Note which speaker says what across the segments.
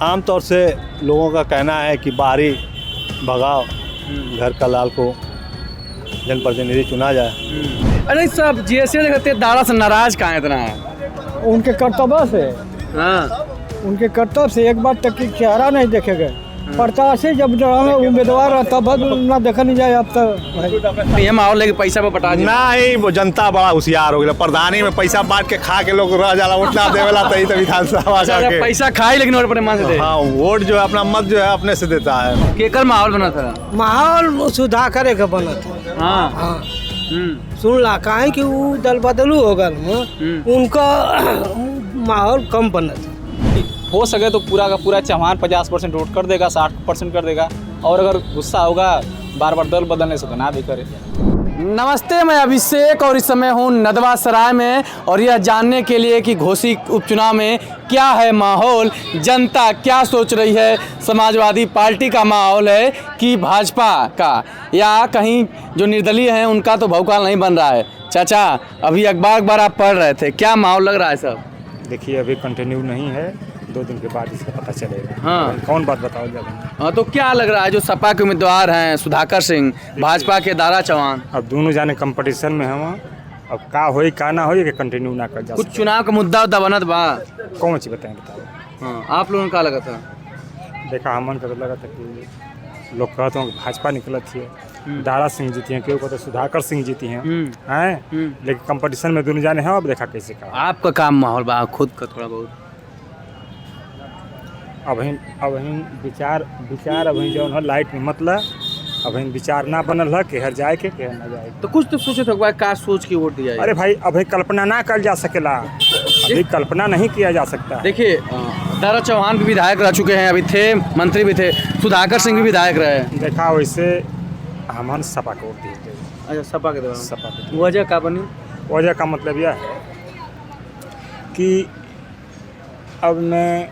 Speaker 1: आमतौर से लोगों का कहना है कि बाहरी भगाओ, घर का लाल को जनप्रतिनिधि चुना जाए।
Speaker 2: अरे सब जैसे देखते दारा से नाराज कहाँ इतना है?
Speaker 3: उनके कर्तव्य से
Speaker 2: हाँ
Speaker 3: उनके कर्तव्य से एक बार तक की चेहरा नहीं देखे गए। प्रत्याशी जब उम्मीदवार रहता तब ना देखा नहीं जाए। अब तक
Speaker 2: ये माहौल लेके पैसा पे पटा दी
Speaker 1: ना ही वो जनता बड़ा होशियार हो गया। प्रधानी में पैसा बांट के खा के लोग रह जाला, वोट ना देवेला तभी तो विधानसभा जाके
Speaker 2: पैसा खाई लेकिन और अपने मन से दे।
Speaker 1: हाँ, वोट जो है अपना मत जो है अपने से देता है।
Speaker 2: केकर माहौल बना था?
Speaker 3: माहौल सुधार करे के बना था।
Speaker 2: हाँ
Speaker 3: हाँ सुन ला काहे कि वो दल बदलू हो गए, उनका माहौल कम बना था।
Speaker 4: हो सके तो पूरा का पूरा चौहान 50% वोट कर देगा, 60% कर देगा। और अगर गुस्सा होगा बार बार दल बदलने से तो ना भी करे।
Speaker 2: नमस्ते, मैं अभिषेक और इस समय हूँ नदवा सराय में और यह जानने के लिए कि घोसी उपचुनाव में क्या है माहौल, जनता क्या सोच रही है, समाजवादी पार्टी का माहौल है कि भाजपा का, या कहीं जो निर्दलीय हैं उनका तो भौकाल नहीं बन रहा है। चाचा अभी अखबार आप पढ़ रहे थे, क्या माहौल लग रहा है सब?
Speaker 5: देखिए अभी कंटिन्यू नहीं है, 2 दिन के बाद इसका पता चलेगा।
Speaker 2: हाँ
Speaker 5: कौन बात बताओ ज़्यादा?
Speaker 2: हाँ तो क्या लग रहा है जो सपा के उम्मीदवार हैं सुधाकर सिंह, भाजपा के दारा चौहान,
Speaker 5: अब दोनों जाने कंपटीशन में हम, अब का होई का ना होई कि कंटिन्यू ना कर जा
Speaker 2: कुछ चुनाव का मुद्दा उद्दा बनत बा?
Speaker 5: कौन चीज़ बताएं बताओ।
Speaker 2: हाँ आप लोगों का लगा था?
Speaker 5: देखा हमन का तो लगा था कि लोग कहते हैं कि भाजपा निकलत है, दारा सिंह जीती हैं, क्यों कहते सुधाकर सिंह जीती हैं लेकिन कंपटीशन में दोनों जाने हैं। अब देखा कैसे का
Speaker 2: आपका काम माहौल बा खुद का थोड़ा बहुत?
Speaker 5: अभी विचार अभी जो है लाइट में मतलब अभी विचार ना बनल है कि हर जाए के ना जाए।
Speaker 2: तो कुछ तो सोचे थे का सोच के वोट दिया?
Speaker 5: अरे भाई अभी कल्पना ना कर जा सकेला, अभी कल्पना नहीं किया जा सकता।
Speaker 2: देखिए दारा चौहान भी विधायक रह चुके हैं, अभी थे मंत्री भी थे, सुधाकर सिंह भी विधायक रहे।
Speaker 5: देखा वैसे हम सपा को वोट दिए।
Speaker 2: अच्छा सपा के दौरान
Speaker 5: सपा को
Speaker 2: वजह का बनी?
Speaker 5: वजह का मतलब यह है कि अब मैं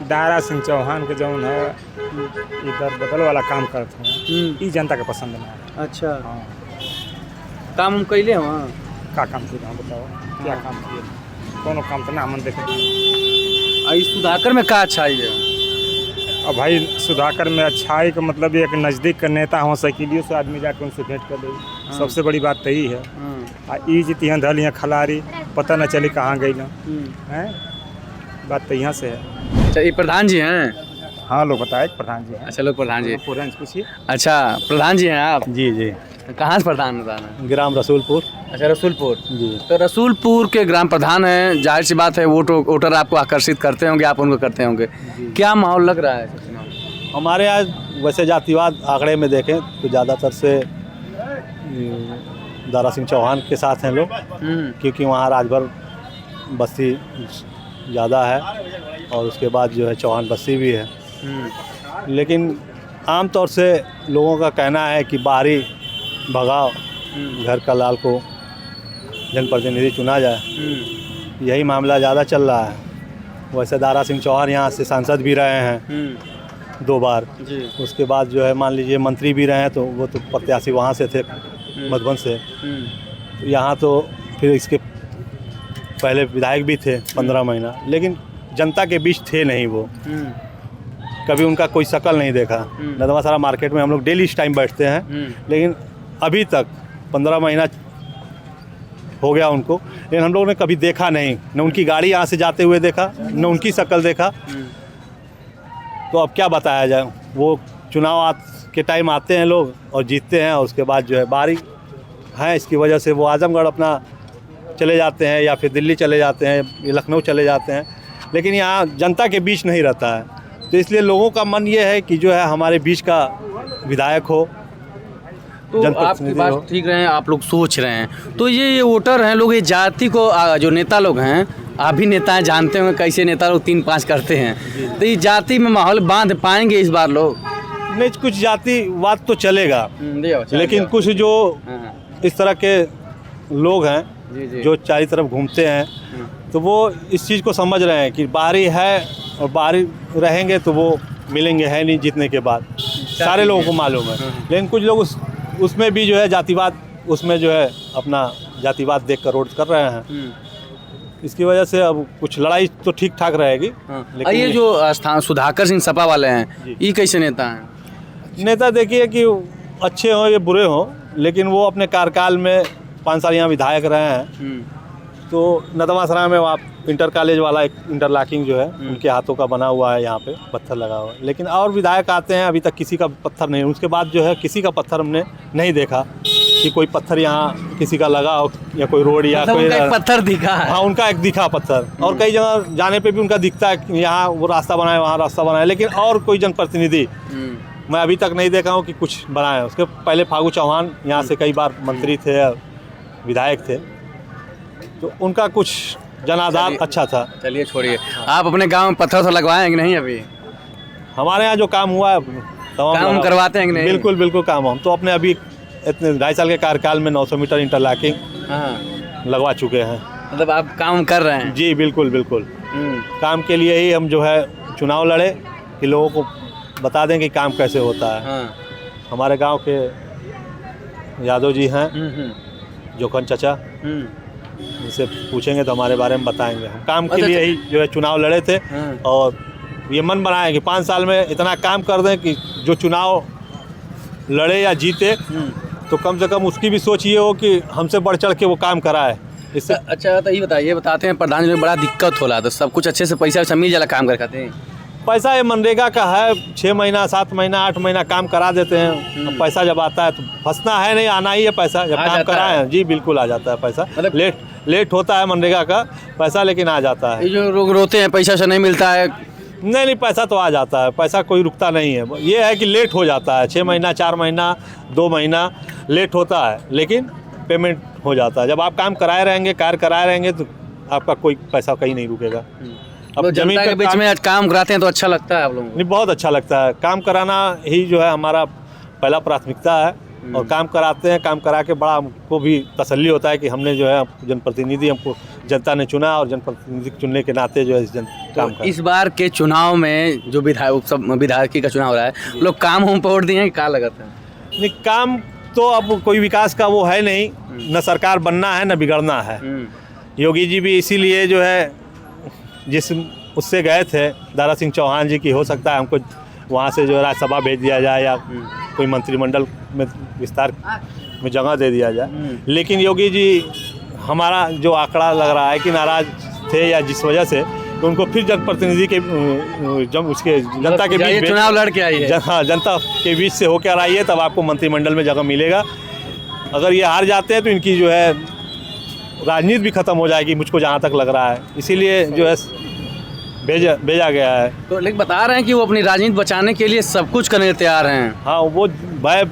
Speaker 5: दारा सिंह चौहान के जौन है इधर बदल वाला काम करते हैं, ये जनता के पसंद ना है।
Speaker 2: अच्छा
Speaker 5: हाँ,
Speaker 2: काम हम कैले वहाँ
Speaker 5: का काम किए हम बताओ, क्या काम किए? कोनो काम तो ना हम देखे।
Speaker 2: सुधाकर में का अच्छाई है?
Speaker 5: अब भाई सुधाकर में अच्छाई का मतलब एक नज़दीक का नेता हो सकिलियो से आदमी जाकर उनसे भेंट कर दे। सबसे बड़ी बात तो यही है। ई जीती हैं धल यहाँ खलारी, पता न चली कहाँ गई ना है, बात तो यहाँ से है।
Speaker 2: अच्छा ये प्रधान जी हैं?
Speaker 5: हाँ लोग बताए प्रधान जी हैं।
Speaker 2: अच्छा लोग प्रधान जी
Speaker 5: पूछिए।
Speaker 2: अच्छा प्रधान जी हैं आप?
Speaker 1: जी जी,
Speaker 2: कहाँ से प्रधान है?
Speaker 1: ग्राम रसूलपुर।
Speaker 2: अच्छा रसूलपुर
Speaker 1: जी।
Speaker 2: तो रसूलपुर के ग्राम प्रधान हैं, जाहिर सी बात है वोटर आपको आकर्षित करते होंगे, आप उनको करते होंगे। क्या माहौल लग रहा है?
Speaker 1: हमारे यहाँ वैसे जातिवाद आंकड़े में देखें तो ज़्यादातर से दारा सिंह चौहान के साथ हैं लोग, क्योंकि वहाँ राजभर बस्ती ज़्यादा है और उसके बाद जो है चौहान बस्ती भी है। लेकिन आमतौर से लोगों का कहना है कि बाहरी भगाओ, घर का लाल को जनप्रतिनिधि चुना जाए। यही मामला ज़्यादा चल रहा है। वैसे दारा सिंह चौहान यहाँ से सांसद भी रहे हैं 2 बार जी। उसके बाद जो है मान लीजिए मंत्री भी रहे हैं, तो वो तो प्रत्याशी वहाँ से थे मधुबन से। यहाँ तो फिर इसके पहले विधायक भी थे 15 महीना, लेकिन जनता के बीच थे नहीं वो। कभी उनका कोई शक्ल नहीं देखा। नदवा सारा मार्केट में हम लोग डेली इस टाइम बैठते हैं, लेकिन अभी तक 15 महीना हो गया उनको, लेकिन हम लोगों ने कभी देखा नहीं, न उनकी गाड़ी यहाँ से जाते हुए देखा, न उनकी शक्ल देखा। तो अब क्या बताया जाए, वो चुनाव के टाइम आते हैं लोग और जीतते हैं, और उसके बाद जो है बारी है, इसकी वजह से वो आजमगढ़ अपना चले जाते हैं या फिर दिल्ली चले जाते हैं, लखनऊ चले जाते हैं, लेकिन यहाँ जनता के बीच नहीं रहता है। तो इसलिए लोगों का मन ये है कि जो है हमारे बीच का विधायक हो,
Speaker 2: तो आपकी बात ठीक रहे हैं, आप लोग सोच रहे हैं। तो ये वोटर हैं लोग, ये जाति को जो नेता लोग हैं, आप भी नेता हैं, जानते होंगे कैसे नेता लोग 3-5 करते हैं, तो ये जाति में माहौल बांध पाएंगे इस बार लोग?
Speaker 1: नहीं, कुछ जातिवाद तो चलेगा, लेकिन कुछ जो इस तरह के लोग हैं जो चारों तरफ घूमते हैं, तो वो इस चीज़ को समझ रहे हैं कि बाहरी है और बाहरी रहेंगे तो वो मिलेंगे है नहीं जीतने के बाद, सारे लोगों को मालूम है। लेकिन कुछ लोग उसमें भी जो है जातिवाद, उसमें जो है अपना जातिवाद देख कर वोट कर रहे हैं। इसकी वजह से अब कुछ लड़ाई तो ठीक ठाक रहेगी।
Speaker 2: और ये जो स्थान सुधाकर सिंह सपा वाले हैं, ये कैसे नेता हैं?
Speaker 1: नेता देखिए कि अच्छे हों या बुरे हों, लेकिन वो अपने कार्यकाल में 5 साल यहाँ विधायक रहे हैं। तो नदवासराय में आप इंटर कॉलेज वाला एक इंटरलॉकिंग जो है उनके हाथों का बना हुआ है, यहाँ पे पत्थर लगा हुआ है। लेकिन और विधायक आते हैं, अभी तक किसी का पत्थर नहीं, उसके बाद जो है किसी का पत्थर हमने नहीं देखा कि कोई पत्थर यहाँ किसी का लगा हो, या कोई रोड या
Speaker 2: मतलब
Speaker 1: कोई
Speaker 2: उनका एक पत्थर दिखा है।
Speaker 1: हाँ, उनका एक दिखा पत्थर। और कई जगह जाने पे भी उनका दिखता है कि यहाँ वो रास्ता बनाए, वहाँ रास्ता बनाए, लेकिन और कोई जनप्रतिनिधि मैं अभी तक नहीं देखा हूँ कि कुछ बनाए। उसके पहले फागू चौहान यहाँ से कई बार मंत्री थे, विधायक थे, तो उनका कुछ जनाधार अच्छा था।
Speaker 2: चलिए छोड़िए, आप अपने गांव में पत्थर तो लगवाए हैं कि नहीं? अभी
Speaker 1: हमारे यहाँ जो काम हुआ है
Speaker 2: काम करवाते हैं कि नहीं?
Speaker 1: बिल्कुल बिल्कुल काम। हम तो अपने अभी इतने 2.5 साल के कार्यकाल में 900 मीटर इंटरलॉकिंग लगवा चुके हैं।
Speaker 2: मतलब आप काम कर रहे हैं?
Speaker 1: जी बिल्कुल बिल्कुल। काम के लिए ही हम जो है चुनाव लड़े कि लोगों को बता दें कि काम कैसे होता है। हमारे गांव के यादव जी हैं, जोखन चचा, उनसे पूछेंगे तो हमारे बारे में बताएंगे। हम काम के लिए ही जो है चुनाव लड़े थे, और ये मन बनाए कि 5 साल में इतना काम कर दें कि जो चुनाव लड़े या जीते तो कम से कम उसकी भी सोच ये हो कि हमसे बढ़ चढ़ के वो काम कराए। इससे
Speaker 2: अच्छा, तो ये बताइए, बताते हैं प्रधान जी में बड़ा दिक्कत होला, तो सब कुछ अच्छे से पैसा मिल जाला काम कर खाते हैं?
Speaker 1: पैसा ये मनरेगा का है, 6 महीना 7 महीना 8 महीना काम करा देते हैं। अब पैसा जब आता है तो फंसना है नहीं, आना ही है पैसा। जब काम कराए जी बिल्कुल आ जाता है पैसा। मतलब लेट होता है मनरेगा का पैसा, लेकिन आ जाता है।
Speaker 2: ये जो लोग रोते हैं पैसा से नहीं मिलता है,
Speaker 1: नहीं पैसा तो आ जाता है, पैसा कोई रुकता नहीं है। ये है कि लेट हो जाता है, 6 महीना 4 महीना 2 महीना लेट होता है, लेकिन पेमेंट हो जाता है। जब आप काम कराए रहेंगे, कार्य कराए रहेंगे, तो आपका कोई पैसा कहीं नहीं रुकेगा।
Speaker 2: अब जमीन के बीच में काम कराते हैं तो अच्छा लगता है आप लोगों को?
Speaker 1: नहीं, बहुत अच्छा लगता है। काम कराना ही जो है हमारा पहला प्राथमिकता है, और काम कराते हैं। काम करा के बड़ा हमको भी तसल्ली होता है कि हमने जो है जनप्रतिनिधि, हमको जनता ने चुना, और जनप्रतिनिधि चुनने के नाते जो है काम कर।
Speaker 2: इस बार के चुनाव में जो विधायकी का चुनाव हो रहा है, लोग काम होम पर वोट दिए हैं, क्या लगता है?
Speaker 1: नहीं, काम तो अब कोई विकास का वो है नहीं, न सरकार बनना है न बिगड़ना है। योगी जी भी इसीलिए जो है जिस उससे गए थे दारा सिंह चौहान जी की, हो सकता है हमको वहाँ से जो है राज्यसभा भेज दिया जाए, या कोई मंत्रिमंडल में विस्तार में जगह दे दिया जाए। लेकिन योगी जी हमारा जो आंकड़ा लग रहा है कि नाराज थे, या जिस वजह से तो उनको फिर जनप्रतिनिधि के जब उसके जनता के बीच
Speaker 2: चुनाव लड़ के आई है।
Speaker 1: हाँ, जनता के बीच से होकर आइए, तब आपको मंत्रिमंडल में जगह मिलेगा। अगर ये हार जाते हैं तो इनकी जो है राजनीति भी खत्म हो जाएगी, मुझको जहाँ तक लग रहा है। इसीलिए जो है भेजा गया है।
Speaker 2: तो लेकिन बता रहे हैं कि वो अपनी राजनीति बचाने के लिए सब कुछ करने तैयार हैं।
Speaker 1: हाँ, वो भाई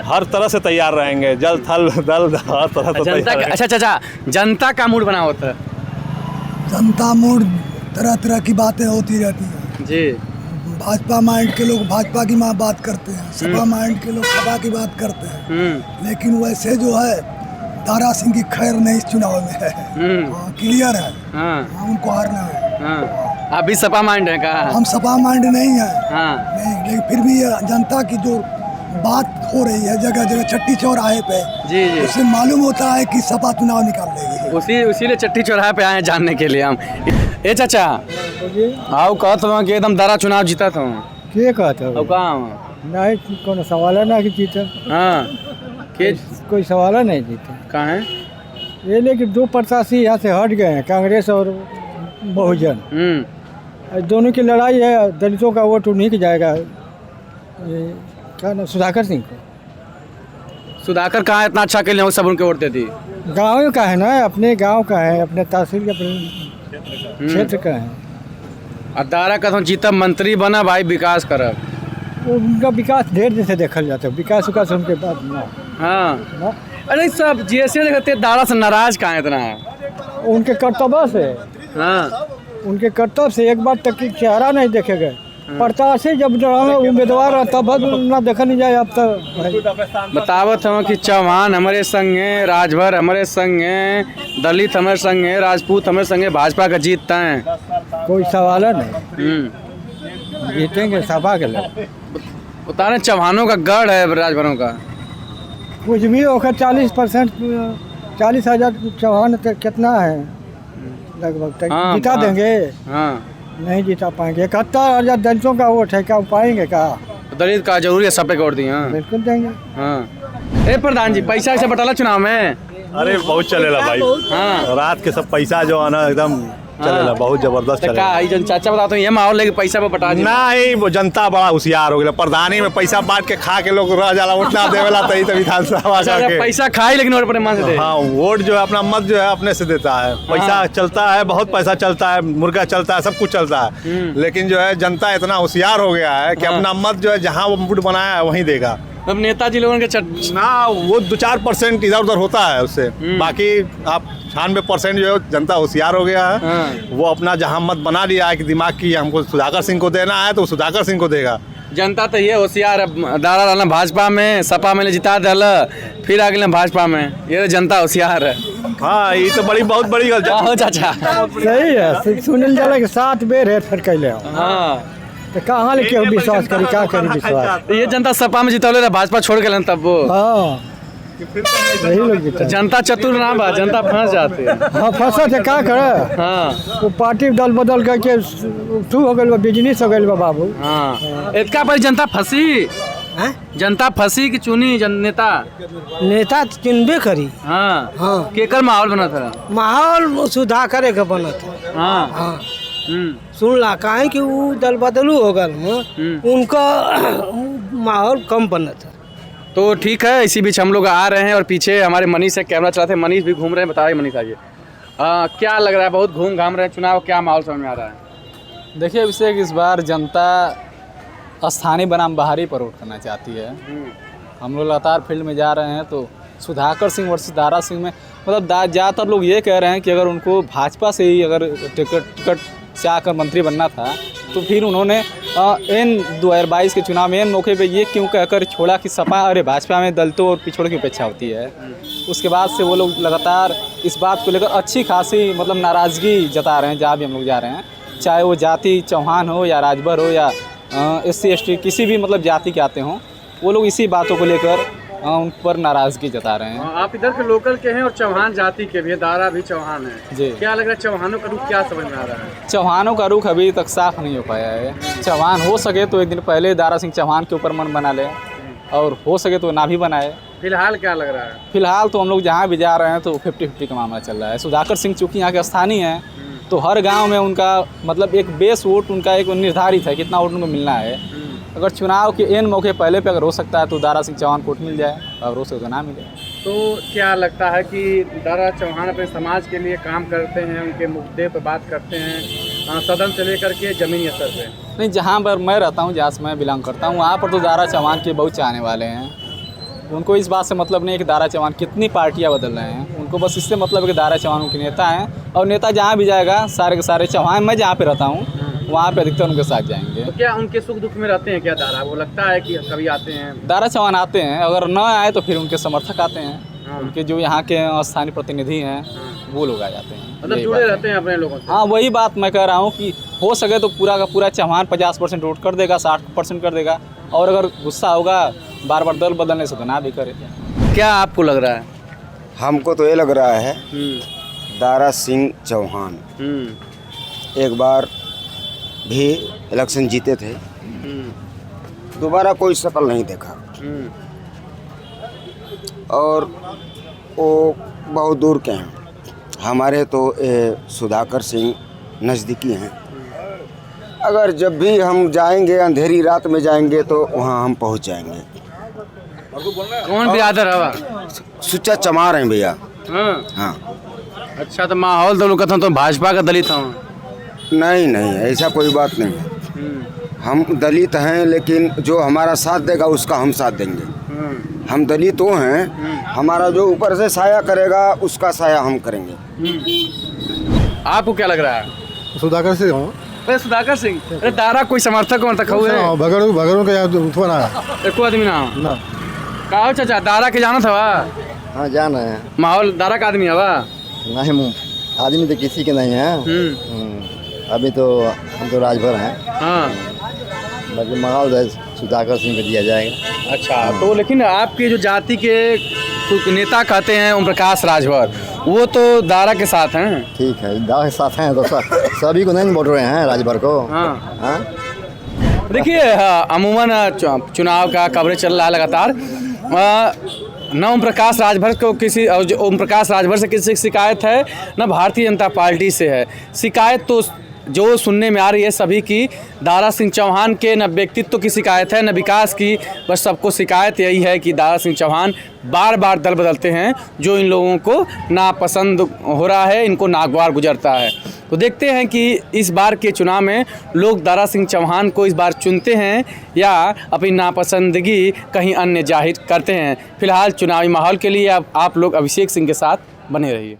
Speaker 1: हर तरह से तैयार रहेंगे, जल थल दल हर तरह से तैयार।
Speaker 2: अच्छा चाचा, जनता का मूड बना होता है?
Speaker 6: जनता मूड तरह तरह की बातें होती रहती हैं
Speaker 2: जी।
Speaker 6: भाजपा माइंड के लोग भाजपा की बात करते हैं, सपा माइंड के लोग सपा की बात करते हैं। लेकिन वैसे जो है दारा सिंह की खैर नहीं इस चुनाव में है। क्लियर है। उनको हारना है।
Speaker 2: आप भी सपा माइंड है? कहा
Speaker 6: हम सपा माइंड नहीं है। नहीं, लेकिन फिर भी जनता की जो बात हो रही है जगह जगह चट्टी चौराहे पे,
Speaker 2: जी जी,
Speaker 6: उससे मालूम होता है कि सपा चुनाव निकाल देगी।
Speaker 2: उसीलिए चट्टी चौराहे पे आए हैं जानने के लिए हम। ए चाचा, आओ कहत हूँ कि एकदम दारा चुनाव जीता था।
Speaker 3: के कहता
Speaker 2: अब कहाँ
Speaker 3: नहीं, कोनो सवाल है ना कि जीता।
Speaker 2: हाँ,
Speaker 3: कोई सवाल है नहीं जीता।
Speaker 2: कहाँ है
Speaker 3: ये? लेकिन 2 प्रत्याशी यहाँ से हट गए हैं, कांग्रेस और बहुजन। दोनों की लड़ाई है, दलितों का वोट उन्हीं के जाएगा। क्या नाम, सुधाकर सिंह को।
Speaker 2: सुधाकर कहाँ इतना अच्छा के लिए सब उनके वोट देती?
Speaker 3: गाँव का है ना, अपने गांव का है, अपने तहसील के क्षेत्र का है।
Speaker 2: और दारा का जीता मंत्री बना भाई, विकास करब।
Speaker 3: उनका विकास ढेर दिन से देखल जाता है, विकास उनके बाद ना।
Speaker 2: हाँ, अरे सब जैसे देखते दारा से नाराज कहाँ है इतना?
Speaker 3: उनके कर्तव्य से।
Speaker 2: हाँ,
Speaker 3: उनके कर्तव्य से एक बार तक की चेहरा नहीं देखे गए। प्रत्याशी जब उम्मीदवार तब ना देखा नहीं जाए। अब तक
Speaker 2: बतावत हूँ कि चौहान हमारे संगे, राजभर हमारे संगे, दलित हमारे संगे, राजपूत हमारे संगे, भाजपा का जीतता है।
Speaker 3: कोई सवाल है नहीं, जीतेंगे सभा के लिए।
Speaker 2: बता रहे चौहानों का गढ़ है राजभरों का।
Speaker 3: कुछ भी होकर 40%, 40,000 चौहान कितना है? लगभग तक
Speaker 2: हाँ,
Speaker 3: जिता
Speaker 2: हाँ।
Speaker 3: देंगे,
Speaker 2: हाँ,
Speaker 3: नहीं जिता पाएंगे। 71,000 दलितों का वोट है, क्या पाएंगे क्या?
Speaker 2: दलित का जरूरी है, सब पे वोट दिए। हाँ,
Speaker 3: बिल्कुल देंगे।
Speaker 2: हाँ। ए प्रधान जी, पैसा से बटाला चुनाव में।
Speaker 1: अरे बहुत चलेला भाई।
Speaker 2: हाँ,
Speaker 1: रात के सब पैसा जो है ना एकदम चलेला, बहुत जबरदस्त
Speaker 2: तो का
Speaker 1: चलेला।
Speaker 2: ई जन चाचा बताते हैं ये माहौल लेके पैसा पे बटा दी।
Speaker 1: नहीं, वो जनता बड़ा होशियार हो गया। प्रधानी में पैसा बांट के खा के लोग रह जाला, वोट ना देवेला तभी तो विधानसभा
Speaker 2: अच्छा,
Speaker 1: जाके।
Speaker 2: पैसा खाई लेकिन वोट अपने मन से दे।
Speaker 1: हाँ, वोट जो है अपना मत जो है अपने से देता है। पैसा चलता है, बहुत पैसा चलता है, मुर्गा चलता है, सब कुछ चलता है। लेकिन जो है जनता इतना होशियार हो गया है कि अपना मत जो है जहाँ वो मुठ बनाया है वहीं देगा।
Speaker 2: अब नेताजी लोगों के
Speaker 1: ना वो 2-4% इधर उधर होता है उससे, बाकी आप 96% जो है जनता होशियार हो गया है। वो अपना जहाँ मत बना लिया है कि दिमाग की हमको सुधाकर सिंह को देना है तो सुधाकर सिंह को देगा।
Speaker 2: जनता तो ये होशियार है, दारा डालना भाजपा में, सपा में जिता दिला, फिर आगे भाजपा में, ये जनता होशियार है।
Speaker 1: हाँ, ये तो बहुत बड़ी गलती
Speaker 2: हो चाचा।
Speaker 3: सही है, सुनील जाला के 7 बेर हेर फेर कैले।
Speaker 2: हाँ,
Speaker 3: तो कहाँ लेके विश्वास करी, क्या करी विश्वास?
Speaker 2: तो ये जनता सपा में जितौले भाजपा छोड़ के लेन तब वो।
Speaker 3: हाँ, यही लोग जीते।
Speaker 2: जनता चतुर ना बा, जनता फंस जाती है।
Speaker 3: हाँ, फंसा थे, क्या करे?
Speaker 2: हाँ,
Speaker 3: वो पार्टी दल बदल करके शुरू हो गए, बिजनेस हो गए बाबू।
Speaker 2: हाँ, इतका पर जनता फंसी, जनता फंसी कि चुनी नेता।
Speaker 7: नेता चुनबे करी।
Speaker 2: हाँ,
Speaker 7: हाँ,
Speaker 2: केकर माहौल बना था।
Speaker 7: माहौल सुधार करे के बना था।
Speaker 2: हाँ,
Speaker 7: हाँ, सुन ला, काहे कि वो दल बदलू हो गल में उनका माहौल कम बना था।
Speaker 2: तो ठीक है, इसी बीच हम लोग आ रहे हैं और पीछे हमारे मनीष से कैमरा चलाते हैं, मनीष भी घूम रहे हैं। बताइए मनीष, आइए क्या लग रहा है, बहुत घूम घाम रहे हैं चुनाव, क्या माहौल समझ में आ रहा है?
Speaker 4: देखिए अभिषेक, इस बार जनता स्थानीय बनाम बाहरी पर वोट करना चाहती है। हम लोग लगातार फील्ड में जा रहे हैं तो सुधाकर सिंह वर्सेस दारा सिंह में मतलब ज़्यादातर लोग ये कह रहे हैं कि अगर उनको भाजपा से ही अगर टिकट से आकर मंत्री बनना था तो फिर उन्होंने इन 2022 के चुनाव में इन मौके पे ये क्यों कहकर छोड़ा कि सपा और भाजपा में दलितों और पिछड़ों की उपेक्षा होती है। उसके बाद से वो लोग लगातार इस बात को लेकर अच्छी खासी मतलब नाराज़गी जता रहे हैं जहाँ भी हम लोग जा रहे हैं, चाहे वो जाति चौहान हो या राजभर हो या SC ST किसी भी मतलब जाति के आते हों, वो लोग इसी बातों को लेकर उन पर नाराज़गी जता रहे हैं।
Speaker 2: आप इधर के लोकल के हैं और चौहान जाति के भी, दारा भी चौहान है
Speaker 4: जी।
Speaker 2: क्या लग रहा है चौहानों का रुख क्या समझ में आ रहा है?
Speaker 4: चौहानों का रुख अभी तक साफ नहीं हो पाया है। चौहान हो सके तो एक दिन पहले दारा सिंह चौहान के ऊपर मन बना ले और हो सके तो ना भी बनाए।
Speaker 2: फिलहाल क्या लग रहा है?
Speaker 4: फिलहाल तो हम लोग जहाँ भी जा रहे हैं तो 50-50 का मामला चल रहा है। सुधाकर सिंह चूँकि यहाँ के स्थानीय हैं तो हर गांव में उनका मतलब एक बेस वोट उनका एक निर्धारित है कितना वोट उनको मिलना है। अगर चुनाव के इन मौके पहले पे अगर हो सकता है तो दारा सिंह चौहान को वोट मिल जाए और हो सके तो ना मिले।
Speaker 2: तो क्या लगता है कि दारा चौहान अपने समाज के लिए काम करते हैं, उनके मुद्दे पर बात करते हैं, सदन से लेकर के जमीनी स्तर पे?
Speaker 4: नहीं, जहाँ पर मैं रहता हूँ, जहाँ से मैं बिलोंग करता हूँ, वहाँ पर तो दारा चौहान के बहुत चाहने वाले हैं। उनको इस बात से मतलब नहीं है कि दारा चौहान कितनी पार्टियाँ बदल रहे हैं, उनको बस इससे मतलब है कि दारा चौहान उनके नेता हैं और नेता जहाँ भी जाएगा सारे के सारे चौहान, मैं जहाँ पे रहता हूँ वहाँ पे अधिकतर उनके साथ जाएंगे।
Speaker 2: तो क्या उनके सुख दुख में रहते हैं क्या दारा? वो लगता है कि कभी आते हैं?
Speaker 4: दारा चौहान आते हैं, अगर न आए तो फिर उनके समर्थक आते हैं, उनके जो यहाँ के स्थानीय प्रतिनिधि हैं वो लोग आ जाते हैं।
Speaker 2: मतलब जुड़े रहते हैं अपने लोगों से?
Speaker 4: हाँ, वही बात मैं कह रहा हूँ कि हो सके तो पूरा का पूरा चौहान 50% वोट कर देगा, 60% कर देगा और अगर गुस्सा होगा बार बार दल बदलने से तो ना भी करे।
Speaker 2: क्या आपको लग रहा है?
Speaker 8: हमको तो ये लग रहा है दारा सिंह चौहान एक बार भी इलेक्शन जीते थे, दोबारा कोई शक्ल नहीं देखा और वो बहुत दूर के हैं। हमारे तो सुधाकर सिंह नज़दीकी हैं। अगर जब भी हम जाएंगे अंधेरी रात में जाएंगे तो वहाँ हम पहुँच जाएंगे।
Speaker 2: कौन बिरादर हवा?
Speaker 8: सुच्चा चमार हैं भैया। हाँ।
Speaker 2: अच्छा, तो माहौल तो लोग तो भाजपा का दलित हूँ?
Speaker 8: नहीं नहीं, ऐसा कोई बात नहीं है। हम दलित हैं लेकिन जो हमारा साथ देगा उसका हम साथ देंगे। हम दलित वो हैं, हमारा जो ऊपर से साया करेगा उसका साया हम करेंगे।
Speaker 2: आपको क्या लग रहा है?
Speaker 3: सुधाकर सिंह हूँ।
Speaker 2: अरे सुधाकर सिंह, अरे दारा कोई समर्थक है?
Speaker 3: भगड़ू का
Speaker 2: एको आदमी ना कहो चाचा, दारा के जाना था?
Speaker 9: हाँ, जान रहे हैं।
Speaker 2: माहौल दारा का आदमी हवा?
Speaker 9: नहीं, आदमी तो किसी के नहीं है। अभी तो हम तो राजभर हैं।
Speaker 2: हाँ,
Speaker 9: बाकी माहौल सुधाकर सिंह को दिया जाएगा।
Speaker 2: अच्छा। तो लेकिन आपके जो जाति के नेता कहते हैं ओम प्रकाश राजभर, वो तो दारा के साथ हैं।
Speaker 9: ठीक है, दारा के साथ हैं तो सभी को नहीं वोट रहे हैं राजभर को।
Speaker 2: हाँ
Speaker 9: हाँ
Speaker 2: देखिए, अमूमन चुनाव का कवरेज चल रहा है लगातार। न ओम प्रकाश राजभर को किसी ओम प्रकाश राजभर से किसी शिकायत है, न भारतीय जनता पार्टी से है। शिकायत तो जो सुनने में आ रही है सभी की, दारा सिंह चौहान के न व्यक्तित्व की शिकायत है न विकास की, बस सबको शिकायत यही है कि दारा सिंह चौहान बार बार दल बदलते हैं, जो इन लोगों को नापसंद हो रहा है, इनको नागवार गुजरता है। तो देखते हैं कि इस बार के चुनाव में लोग दारा सिंह चौहान को इस बार चुनते हैं या अपनी नापसंदगी कहीं अन्य जाहिर करते हैं। फिलहाल चुनावी माहौल के लिए आप लोग अभिषेक सिंह के साथ बने रहिए।